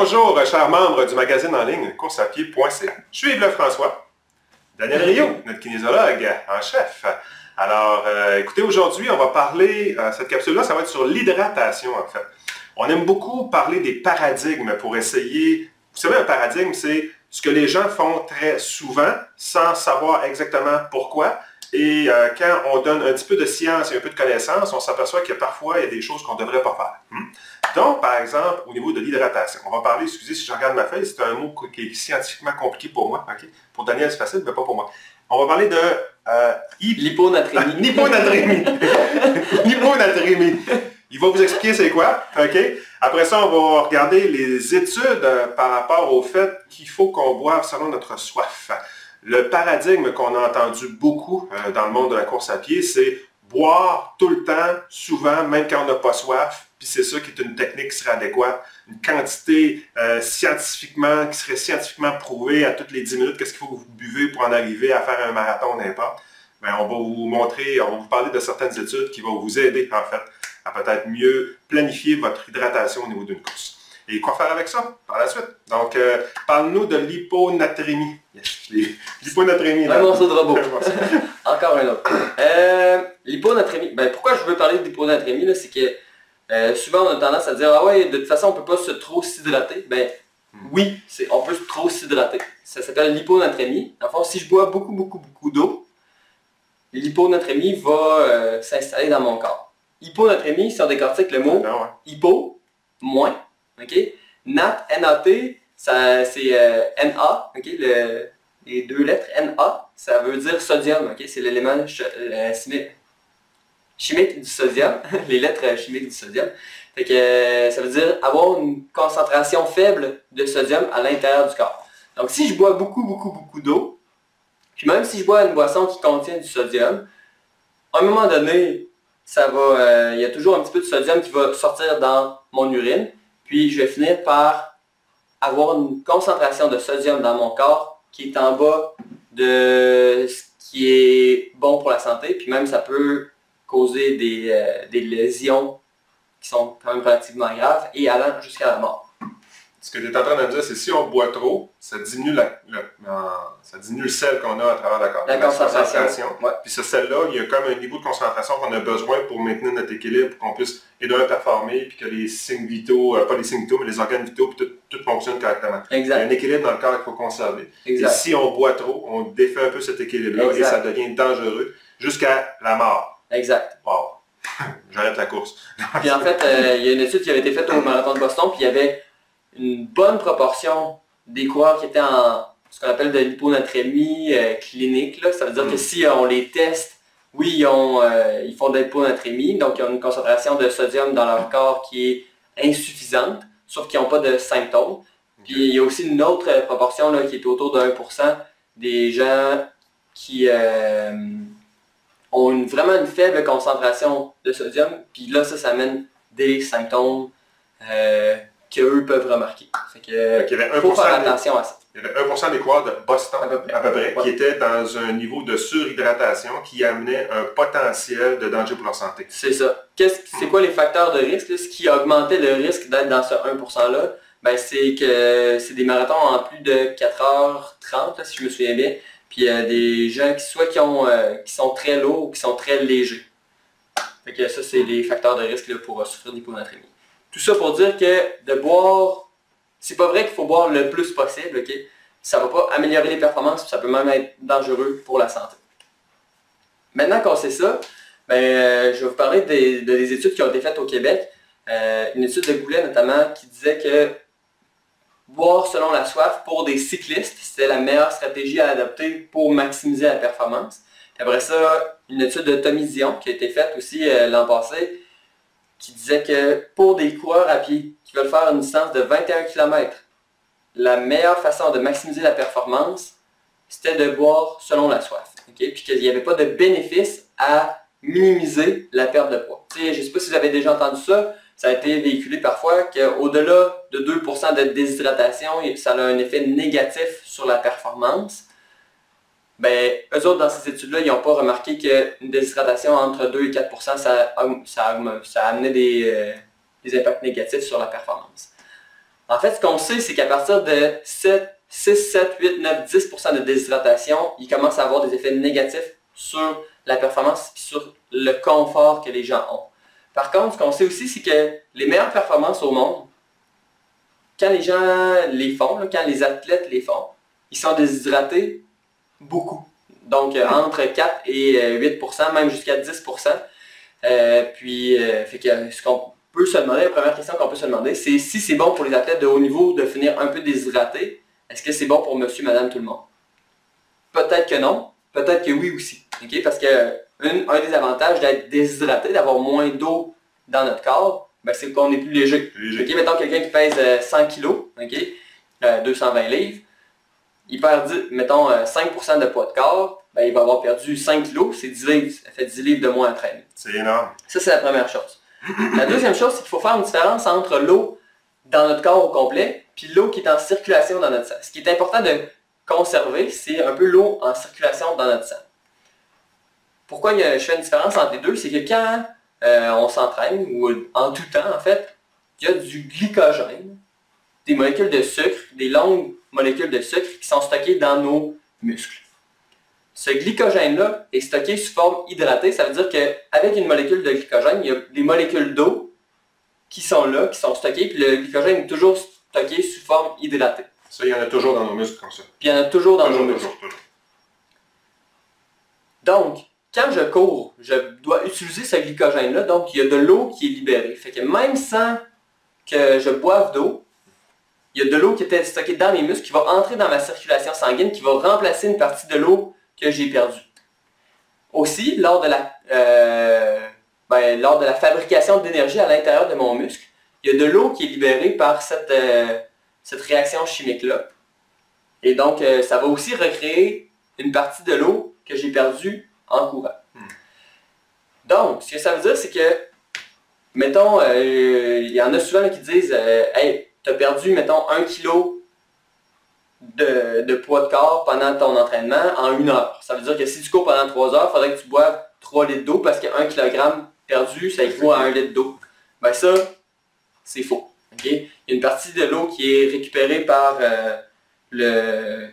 Bonjour, chers membres du magazine en ligne courseapied.ca. Je suis Yves Lefrançois, Daniel Rio, notre kinésiologue en chef. Alors, écoutez, aujourd'hui, on va parler, cette capsule-là, ça va être sur l'hydratation, en fait. On aime beaucoup parler des paradigmes pour essayer... Vous savez, un paradigme, c'est ce que les gens font très souvent sans savoir exactement pourquoi. Et quand on donne un petit peu de science et un peu de connaissance, on s'aperçoit que parfois, il y a des choses qu'on ne devrait pas faire. Donc, par exemple, au niveau de l'hydratation, on va parler, excusez si je regarde ma feuille, c'est un mot qui est scientifiquement compliqué pour moi. Okay? Pour Daniel, c'est facile, mais pas pour moi. On va parler de... l'hyponatrémie. L'hyponatrémie. L'hyponatrémie. Il va vous expliquer c'est quoi. Okay? Après ça, on va regarder les études par rapport au fait qu'il faut qu'on boive selon notre soif. Le paradigme qu'on a entendu beaucoup dans le monde de la course à pied, c'est boire tout le temps, souvent, même quand on n'a pas soif. Puis c'est ça qui est une technique qui serait adéquate, une quantité qui serait scientifiquement prouvée à toutes les 10 minutes, qu'est-ce qu'il faut que vous buvez pour en arriver à faire un marathon, n'importe. Ben, on va vous montrer, on va vous parler de certaines études qui vont vous aider, en fait, à peut-être mieux planifier votre hydratation au niveau d'une course. Et quoi faire avec ça par la suite? Donc, parle-nous de l'hyponatrémie. L'hyponatrémie. Un morceau de robot. Encore un autre. L'hyponatrémie. Ben, pourquoi je veux parler d'hyponatrémie, c'est que souvent on a tendance à dire « Ah ouais, de toute façon, on ne peut pas se trop s'hydrater. » Ben oui, on peut trop s'hydrater. Ça s'appelle l'hyponatrémie. En fait, si je bois beaucoup d'eau, l'hyponatrémie va s'installer dans mon corps. Hyponatrémie, si on décortique le mot hypo, moins, ok? Nat, N-A-T, c'est Na, ok? Les deux lettres Na, ça veut dire sodium, ok? C'est l'élément chimique du sodium, les lettres chimiques du sodium. Fait que ça veut dire avoir une concentration faible de sodium à l'intérieur du corps. Donc si je bois beaucoup d'eau, puis même si je bois une boisson qui contient du sodium, à un moment donné, il y a toujours un petit peu de sodium qui va sortir dans mon urine, puis je vais finir par avoir une concentration de sodium dans mon corps qui est en bas de ce qui est bon pour la santé, puis même ça peut causer des lésions qui sont quand même relativement graves et allant jusqu'à la mort. Ce que tu es en train de me dire, c'est si on boit trop, ça diminue le sel qu'on a à travers la concentration. Ouais. Puis ce sel-là, il y a comme un niveau de concentration qu'on a besoin pour maintenir notre équilibre, pour qu'on puisse performer, puis que les signes vitaux, pas les signes vitaux, mais les organes vitaux, puis tout fonctionne correctement. Exact. Il y a un équilibre dans le corps qu'il faut conserver. Exact. Et si on boit trop, on défait un peu cet équilibre-là et ça devient dangereux jusqu'à la mort. Exact. Wow. J'arrête la course. Puis en fait, il y a une étude qui avait été faite au marathon de Boston, puis il y avait une bonne proportion des coureurs qui étaient en ce qu'on appelle de l'hyponatrémie clinique. Là. Ça veut dire que si on les teste, oui, ils font de l'hyponatrémie, donc ils ont une concentration de sodium dans leur corps qui est insuffisante, sauf qu'ils n'ont pas de symptômes. Puis il y a aussi une autre proportion là, qui est autour de 1% des gens qui ont vraiment une faible concentration de sodium, puis là, ça amène des symptômes qu'eux peuvent remarquer. Fait que, faut faire attention à ça. Il y avait 1% des coureurs de Boston, à peu près, qui étaient dans un niveau de surhydratation qui amenait un potentiel de danger pour leur santé. C'est ça. C'est quoi les facteurs de risque? Là? Ce qui augmentait le risque d'être dans ce 1%-là, ben, c'est que c'est des marathons en plus de 4h30, là, si je me souviens bien. Puis il y a des gens qui sont très lourds ou qui sont très légers. Fait que ça, c'est les facteurs de risque là, pour souffrir d'hyponatrémie. Tout ça pour dire que de boire, c'est pas vrai qu'il faut boire le plus possible, ok? Ça va pas améliorer les performances, ça peut même être dangereux pour la santé. Maintenant qu'on sait ça, ben, je vais vous parler des études qui ont été faites au Québec. Une étude de Goulet notamment qui disait que boire selon la soif pour des cyclistes, c'était la meilleure stratégie à adopter pour maximiser la performance. Puis après ça, une étude de Tommy Dion qui a été faite aussi l'an passé, qui disait que pour des coureurs à pied qui veulent faire une distance de 21 km, la meilleure façon de maximiser la performance, c'était de boire selon la soif. Okay? Puis qu'il n'y avait pas de bénéfice à minimiser la perte de poids. T'sais, je ne sais pas si vous avez déjà entendu ça, ça a été véhiculé parfois qu'au-delà de 2% de déshydratation, ça a un effet négatif sur la performance. Ben, eux autres, dans ces études-là, ils n'ont pas remarqué qu'une déshydratation entre 2 et 4%, ça amenait des impacts négatifs sur la performance. En fait, ce qu'on sait, c'est qu'à partir de 6, 7, 8, 9, 10% de déshydratation, il commence à avoir des effets négatifs sur la performance et sur le confort que les gens ont. Par contre, ce qu'on sait aussi, c'est que les meilleures performances au monde, quand les gens les font, quand les athlètes les font, ils sont déshydratés beaucoup. Donc, entre 4 et 8%, même jusqu'à 10%. Fait que ce qu'on peut se demander, la première question qu'on peut se demander, c'est si c'est bon pour les athlètes de haut niveau de finir un peu déshydratés, est-ce que c'est bon pour monsieur, madame, tout le monde? Peut-être que non, peut-être que oui aussi. Okay? Parce que un des avantages d'être déshydraté, d'avoir moins d'eau dans notre corps, ben, c'est qu'on est plus léger. Okay? Mettons quelqu'un qui pèse 100 kg, okay? 220 livres, il perd, mettons, 5% de poids de corps, ben, il va avoir perdu 5 kg, c'est 10 livres. Ça fait 10 livres de moins à traîner. C'est énorme. Ça, c'est la première chose. La deuxième chose, c'est qu'il faut faire une différence entre l'eau dans notre corps au complet puis l'eau qui est en circulation dans notre sang. Ce qui est important de conserver, c'est un peu l'eau en circulation dans notre sang. Pourquoi je fais une différence entre les deux? C'est que quand on s'entraîne, ou en tout temps, en fait, il y a du glycogène, des molécules de sucre, des longues molécules de sucre qui sont stockées dans nos muscles. Ce glycogène-là est stocké sous forme hydratée. Ça veut dire qu'avec une molécule de glycogène, il y a des molécules d'eau qui sont là, qui sont stockées, puis le glycogène est toujours stocké sous forme hydratée. Ça, il y en a toujours dans nos muscles comme ça. Puis il y en a toujours dans nos muscles. Toujours. Donc, quand je cours, je dois utiliser ce glycogène-là, donc il y a de l'eau qui est libérée. Fait que même sans que je boive d'eau, il y a de l'eau qui était stockée dans mes muscles, qui va entrer dans ma circulation sanguine, qui va remplacer une partie de l'eau que j'ai perdue. Aussi, lors de la fabrication d'énergie à l'intérieur de mon muscle, il y a de l'eau qui est libérée par cette réaction chimique-là. Et donc, ça va aussi recréer une partie de l'eau que j'ai perdue en courant. Donc, ce que ça veut dire, c'est que, mettons, il y en a souvent là, qui disent hey, tu as perdu, mettons, 1 kg de poids de corps pendant ton entraînement en 1 heure. Ça veut dire que si tu cours pendant 3 heures, il faudrait que tu boives 3 litres d'eau parce que 1 kg perdu, ça équivaut à 1 litre d'eau. Ben ça, c'est faux. Okay? Il y a une partie de l'eau qui est récupérée par le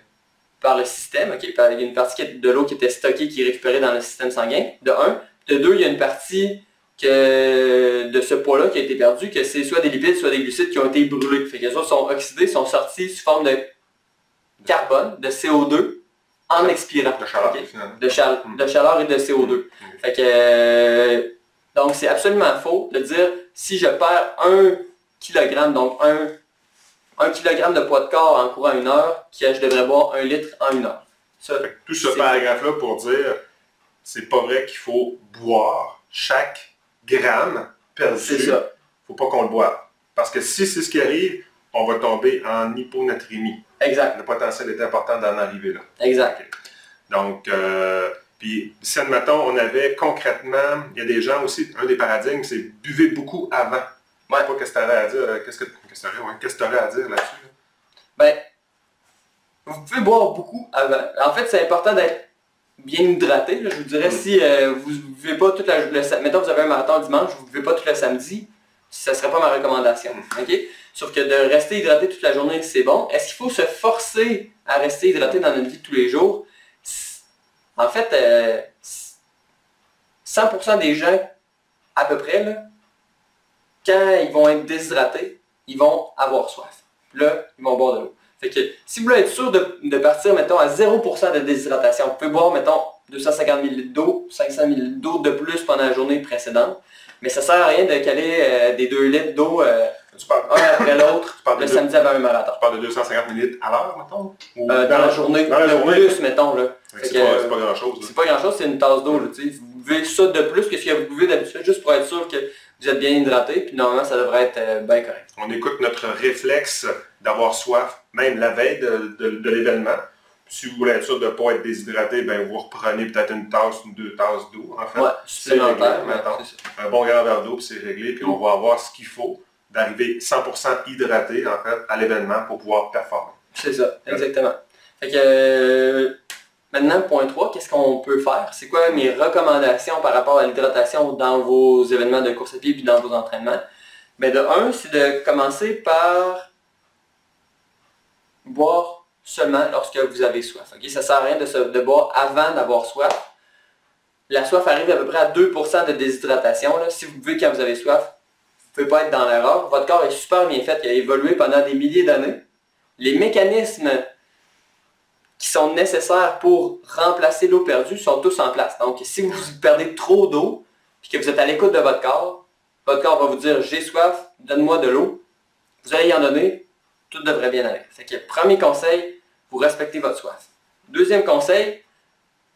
système. Okay? Il y a une partie de l'eau qui était stockée qui est récupérée dans le système sanguin, de 1. De 2, il y a une partie de ce poids-là qui a été perdu, que c'est soit des lipides, soit des glucides qui ont été brûlés. Fait que les autres sont oxydés, sont sortis sous forme de carbone, de CO2, en expirant. De chaleur, okay? De chaleur et de CO2. Fait que, donc, c'est absolument faux de dire si je perds 1 kg, donc 1 kg de poids de corps en courant 1 heure, que je devrais boire 1 litre en 1 heure. Ça, tout ce paragraphe-là pour dire c'est pas vrai qu'il faut boire chaque gramme perdu. C'est ça. Faut pas qu'on le boive. Parce que si c'est ce qui arrive, on va tomber en hyponatrémie. Exact. Le potentiel est important d'en arriver là. Exact. Okay. Donc, puis si admettons, on avait concrètement, il y a des gens aussi, un des paradigmes, c'est buvez beaucoup avant. Ouais. Je sais pas qu'est-ce que tu aurais à dire. Qu'est-ce que tu aurais à dire là-dessus? Là? Ben, vous pouvez boire beaucoup avant. En fait, c'est important d'être bien hydraté. Là. Je vous dirais, si vous ne buvez pas toute mettons vous avez un marathon dimanche, vous ne buvez pas tout le samedi, ça ne serait pas ma recommandation. Okay? Sauf que de rester hydraté toute la journée, c'est bon. Est-ce qu'il faut se forcer à rester hydraté dans notre vie de tous les jours? En fait, 100% des gens, à peu près, là, quand ils vont être déshydratés, ils vont avoir soif. Puis là, ils vont boire de l'eau. Fait que si vous voulez être sûr de partir, mettons, à 0% de déshydratation, vous pouvez boire, mettons, 250 ml d'eau, 500 ml d'eau de plus pendant la journée précédente. Mais ça ne sert à rien de caler des 2 litres d'eau un après l'autre le samedi avant un marathon. Tu parles de 250 ml à l'heure, mettons? Ou dans la journée. Dans la journée. Plus, mettons. Là. C'est pas grand-chose. C'est pas grand-chose, c'est une tasse d'eau. Vous buvez ça de plus que ce que vous buvez d'habitude, juste pour être sûr que vous êtes bien hydraté, puis normalement, ça devrait être bien correct. On écoute notre réflexe d'avoir soif, même la veille de l'événement. Si vous voulez être sûr de ne pas être déshydraté, ben vous reprenez peut-être une tasse ou 2 tasses d'eau. En fait, ouais, supplémentaire. Un bon grand verre d'eau, puis c'est réglé. Puis on va avoir ce qu'il faut d'arriver 100% hydraté, en fait, à l'événement pour pouvoir performer. C'est ça, exactement. Fait que, maintenant, point 3, qu'est-ce qu'on peut faire? C'est quoi mes recommandations par rapport à l'hydratation dans vos événements de course à pied et dans vos entraînements? Ben de 1, c'est de commencer par boire seulement lorsque vous avez soif. Okay? Ça ne sert à rien de boire avant d'avoir soif. La soif arrive à peu près à 2% de déshydratation. Là. Si vous buvez quand vous avez soif, vous ne pouvez pas être dans l'erreur. Votre corps est super bien fait, il a évolué pendant des milliers d'années. Les mécanismes qui sont nécessaires pour remplacer l'eau perdue sont tous en place. Donc, si vous perdez trop d'eau, puis que vous êtes à l'écoute de votre corps va vous dire « j'ai soif, donne-moi de l'eau ». Vous allez y en donner, tout devrait bien aller. C'est que premier conseil, vous respectez votre soif. Deuxième conseil,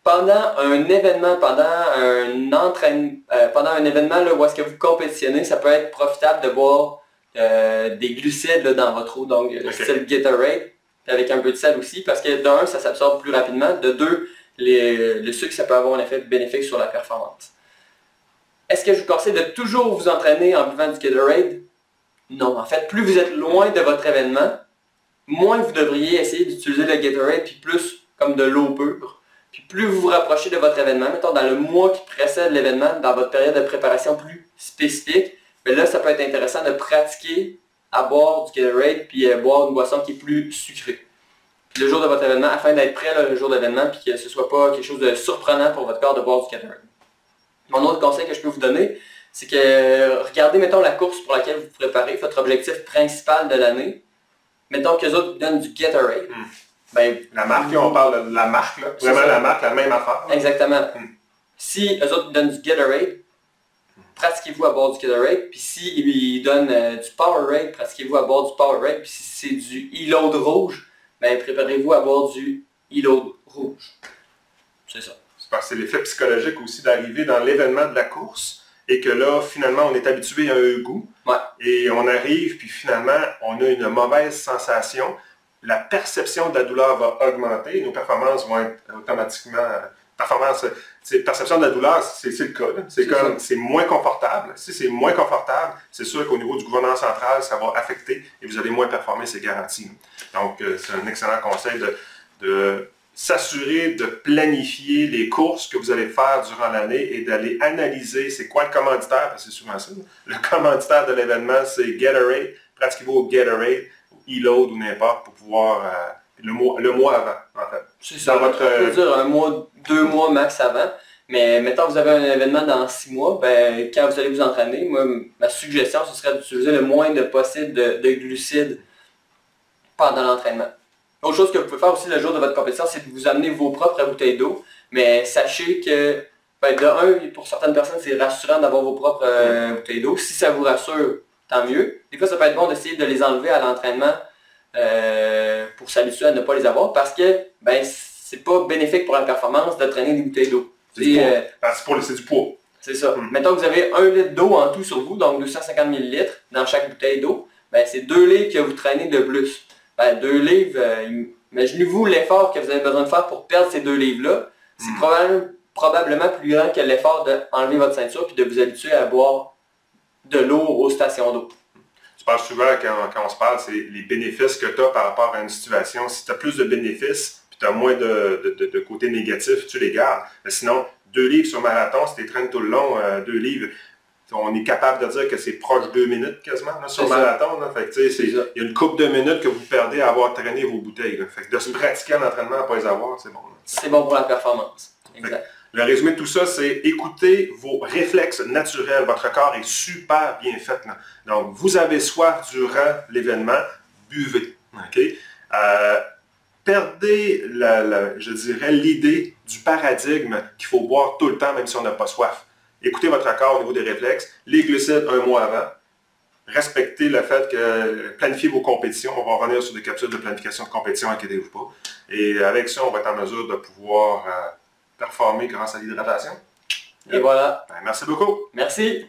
pendant un événement, pendant un événement là, où est-ce que vous compétitionnez, ça peut être profitable de boire des glucides là, dans votre eau, donc style Gatorade, avec un peu de sel aussi, parce que d'un, ça s'absorbe plus rapidement, de deux, le sucre, ça peut avoir un effet bénéfique sur la performance. Est-ce que je vous conseille de toujours vous entraîner en buvant du Gatorade? Non, en fait, plus vous êtes loin de votre événement, moins vous devriez essayer d'utiliser le Gatorade, puis plus comme de l'eau pure. Puis plus vous vous rapprochez de votre événement, mettons dans le mois qui précède l'événement, dans votre période de préparation plus spécifique, bien là, ça peut être intéressant de pratiquer à boire du Gatorade, puis boire une boisson qui est plus sucrée. Puis le jour de votre événement, afin d'être prêt là, le jour d'événement, puis que ce ne soit pas quelque chose de surprenant pour votre corps de boire du Gatorade. Mon autre conseil que je peux vous donner, c'est que regardez, mettons, la course pour laquelle vous vous préparez, votre objectif principal de l'année. Mettons qu'eux autres vous donnent du Gatorade. Ben, la marque, là, on parle de la marque, là. Vraiment la marque, la même affaire. Là. Exactement. Si eux autres vous donnent du Gatorade, pratiquez-vous à boire du Gatorade. Puis s'ils donnent du Powerade, pratiquez-vous à boire du Powerade. Puis si c'est du E-Load rouge, ben, préparez-vous à boire du E-Load rouge. C'est ça. C'est l'effet psychologique aussi d'arriver dans l'événement de la course et que là, finalement, on est habitué à un goût. Ouais. Et on arrive, puis finalement, on a une mauvaise sensation. La perception de la douleur va augmenter. Nos performances vont être automatiquement... Perception de la douleur, c'est le cas. C'est moins confortable. Si c'est moins confortable, c'est sûr qu'au niveau du gouvernement central, ça va affecter et vous allez moins performer, c'est garanti. Donc, c'est un excellent conseil de s'assurer de planifier les courses que vous allez faire durant l'année et d'aller analyser c'est quoi le commanditaire, parce que c'est souvent ça. Le commanditaire de l'événement, c'est Gatorade. Pratiquez-vous au Gatorade, E-Load ou n'importe pour pouvoir... le mois avant, en fait. C'est ça, on peut dire un mois, 2 mois max avant. Mais mettons que vous avez un événement dans 6 mois, ben, quand vous allez vous entraîner, moi, ma suggestion, ce serait d'utiliser le moins possible de glucides pendant l'entraînement. Autre chose que vous pouvez faire aussi le jour de votre compétition, c'est de vous amener vos propres bouteilles d'eau. Mais sachez que, ben, de un, pour certaines personnes, c'est rassurant d'avoir vos propres bouteilles d'eau. Si ça vous rassure, tant mieux. Des fois, ça peut être bon d'essayer de les enlever à l'entraînement pour s'habituer à ne pas les avoir parce que ben, c'est pas bénéfique pour la performance de traîner des bouteilles d'eau. C'est du poids. C'est ça. Mettons que vous avez 1 litre d'eau en tout sur vous, donc 250 ml dans chaque bouteille d'eau, ben, c'est 2 livres que vous traînez de plus. Ben, 2 livres, imaginez-vous l'effort que vous avez besoin de faire pour perdre ces 2 livres-là. C'est probablement plus grand que l'effort d'enlever votre ceinture et de vous habituer à boire de l'eau aux stations d'eau. Tu parles souvent, quand on se parle, c'est les bénéfices que tu as par rapport à une situation. Si tu as plus de bénéfices, puis tu as moins de côté négatif, tu les gardes. Mais sinon, 2 livres sur marathon, si tu les traînes tout le long, 2 livres, on est capable de dire que c'est proche de 2 minutes quasiment là, sur marathon. Là. Fait que, il y a une couple de minutes que vous perdez à avoir traîné vos bouteilles. Là. Fait que de se pratiquer en entraînement à ne pas les avoir, c'est bon. C'est bon pour la performance. Exact. Le résumé de tout ça, c'est écoutez vos réflexes naturels. Votre corps est super bien fait. Là. Donc, vous avez soif durant l'événement, buvez. Okay? Perdez, je dirais, l'idée du paradigme qu'il faut boire tout le temps, même si on n'a pas soif. Écoutez votre corps au niveau des réflexes. Les glucides, 1 mois avant. Respectez le fait que planifiez vos compétitions. On va revenir sur des capsules de planification de compétition, inquiétez-vous pas. Et avec ça, on va être en mesure de pouvoir performer grâce à l'hydratation. Et voilà. Ben, merci beaucoup. Merci.